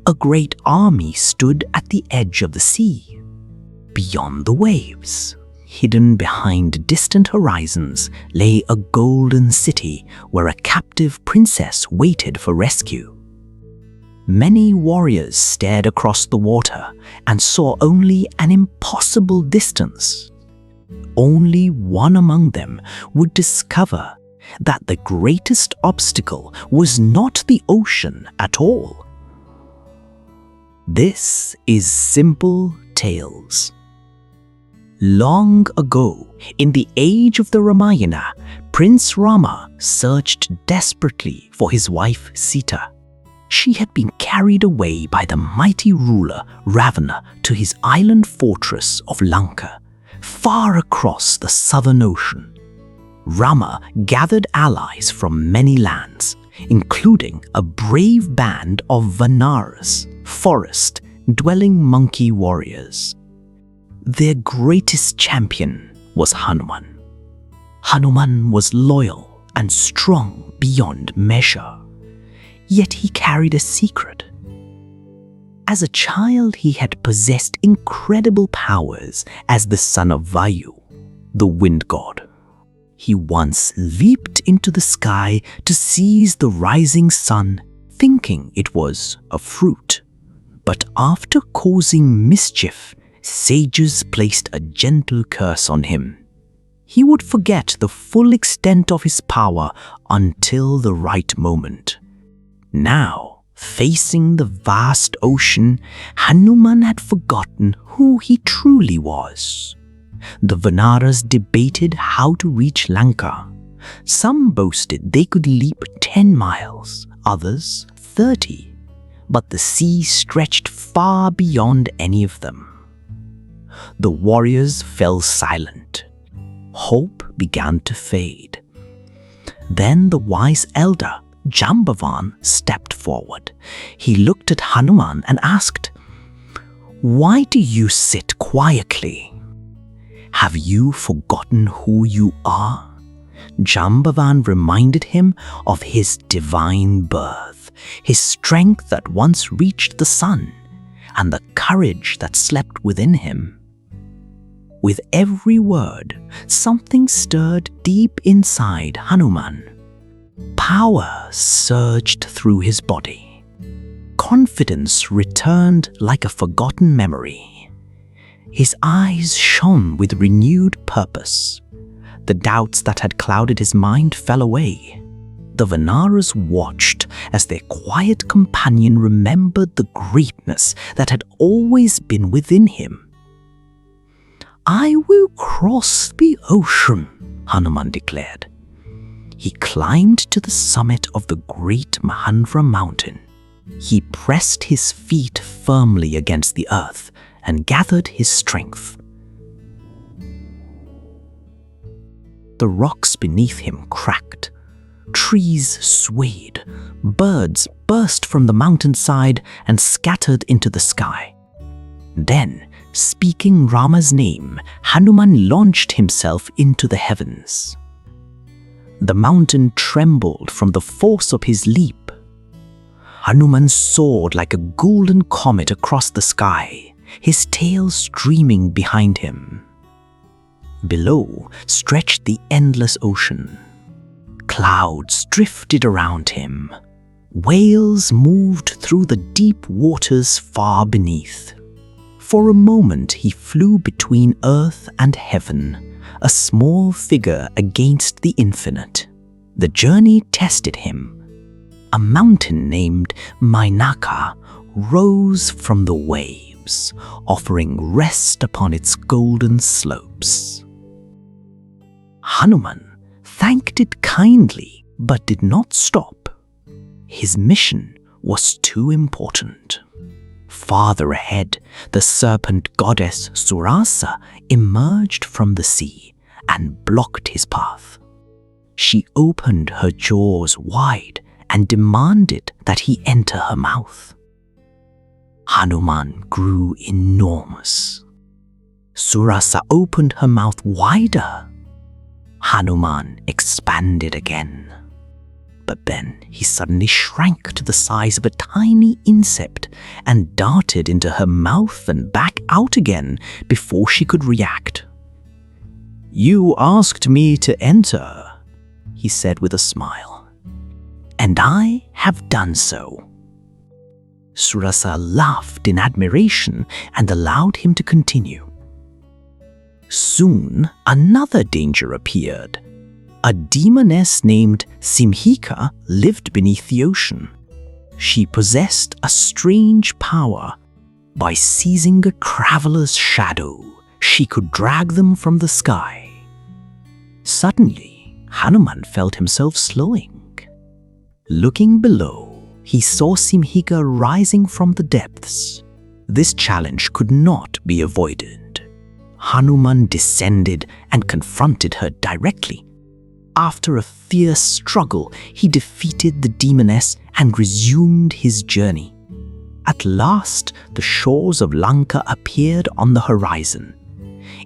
a great army stood at the edge of the sea. Beyond the waves, hidden behind distant horizons, lay a golden city where a captive princess waited for rescue. Many warriors stared across the water and saw only an impossible distance. Only one among them would discover that the greatest obstacle was not the ocean at all. This is Simple Tales. Long ago, in the age of the Ramayana, Prince Rama searched desperately for his wife Sita. She had been carried away by the mighty ruler Ravana to his island fortress of Lanka, far across the southern ocean. Rama gathered allies from many lands, including a brave band of Vanaras, forest-dwelling monkey warriors. Their greatest champion was Hanuman. Hanuman was loyal and strong beyond measure, yet he carried a secret. As a child, he had possessed incredible powers as the son of Vayu, the wind god. He once leaped into the sky to seize the rising sun, thinking it was a fruit. But after causing mischief, sages placed a gentle curse on him. He would forget the full extent of his power until the right moment. Now, facing the vast ocean, Hanuman had forgotten who he truly was. The Vanaras debated how to reach Lanka. Some boasted they could leap 10 miles, others 30, but the sea stretched far beyond any of them. The warriors fell silent. Hope began to fade. Then the wise elder, Jambavan, stepped forward. He looked at Hanuman and asked, "Why do you sit quietly? Have you forgotten who you are?" Jambavan reminded him of his divine birth, his strength that once reached the sun, and the courage that slept within him. With every word, something stirred deep inside Hanuman. Power surged through his body. Confidence returned like a forgotten memory. His eyes shone with renewed purpose. The doubts that had clouded his mind fell away. The Vanaras watched as their quiet companion remembered the greatness that had always been within him. "I will cross the ocean," Hanuman declared. He climbed to the summit of the great Mahandra mountain. He pressed his feet firmly against the earth and gathered his strength. The rocks beneath him cracked. Trees swayed. Birds burst from the mountainside and scattered into the sky. Then, speaking Rama's name, Hanuman launched himself into the heavens. The mountain trembled from the force of his leap. Hanuman soared like a golden comet across the sky, his tail streaming behind him. Below stretched the endless ocean. Clouds drifted around him. Whales moved through the deep waters far beneath. For a moment he flew between earth and heaven, a small figure against the infinite. The journey tested him. A mountain named Mainaka rose from the waves, offering rest upon its golden slopes. Hanuman thanked it kindly but did not stop. His mission was too important. Farther ahead, the serpent goddess Surasa emerged from the sea and blocked his path. She opened her jaws wide and demanded that he enter her mouth. Hanuman grew enormous. Surasa opened her mouth wider. Hanuman expanded again. But then he suddenly shrank to the size of a tiny insect and darted into her mouth and back out again before she could react. "You asked me to enter," he said with a smile, "and I have done so." Surasa laughed in admiration and allowed him to continue. Soon, another danger appeared. A demoness named Simhika lived beneath the ocean. She possessed a strange power. By seizing a traveler's shadow, she could drag them from the sky. Suddenly, Hanuman felt himself slowing. Looking below, he saw Simhika rising from the depths. This challenge could not be avoided. Hanuman descended and confronted her directly. After a fierce struggle, he defeated the demoness and resumed his journey. At last, the shores of Lanka appeared on the horizon.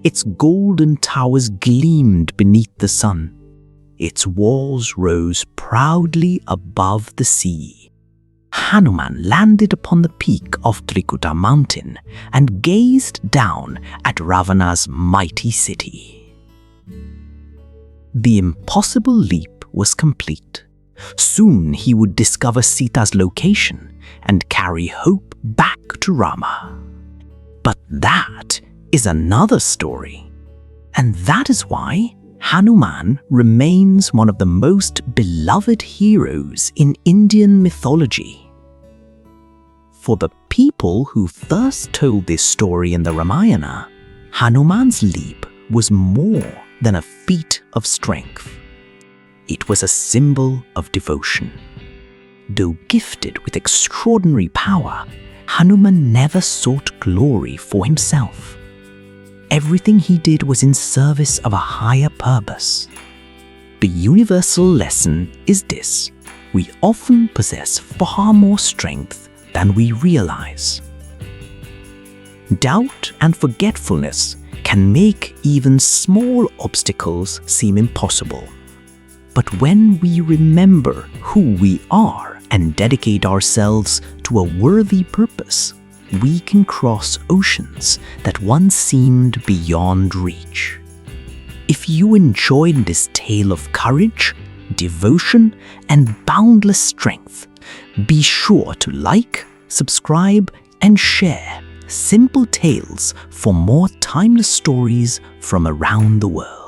Its golden towers gleamed beneath the sun. Its walls rose proudly above the sea. Hanuman landed upon the peak of Trikuta mountain and gazed down at Ravana's mighty city. The impossible leap was complete. Soon he would discover Sita's location and carry hope back to Rama. But that is another story. And that is why Hanuman remains one of the most beloved heroes in Indian mythology. For the people who first told this story in the Ramayana, Hanuman's leap was more than a feat of strength. It was a symbol of devotion. Though gifted with extraordinary power, Hanuman never sought glory for himself. Everything he did was in service of a higher purpose. The universal lesson is this: we often possess far more strength than we realize. Doubt and forgetfulness can make even small obstacles seem impossible. But when we remember who we are and dedicate ourselves to a worthy purpose, we can cross oceans that once seemed beyond reach. If you enjoyed this tale of courage, devotion, and boundless strength, be sure to like, subscribe, and share Simple Tales for more timeless stories from around the world.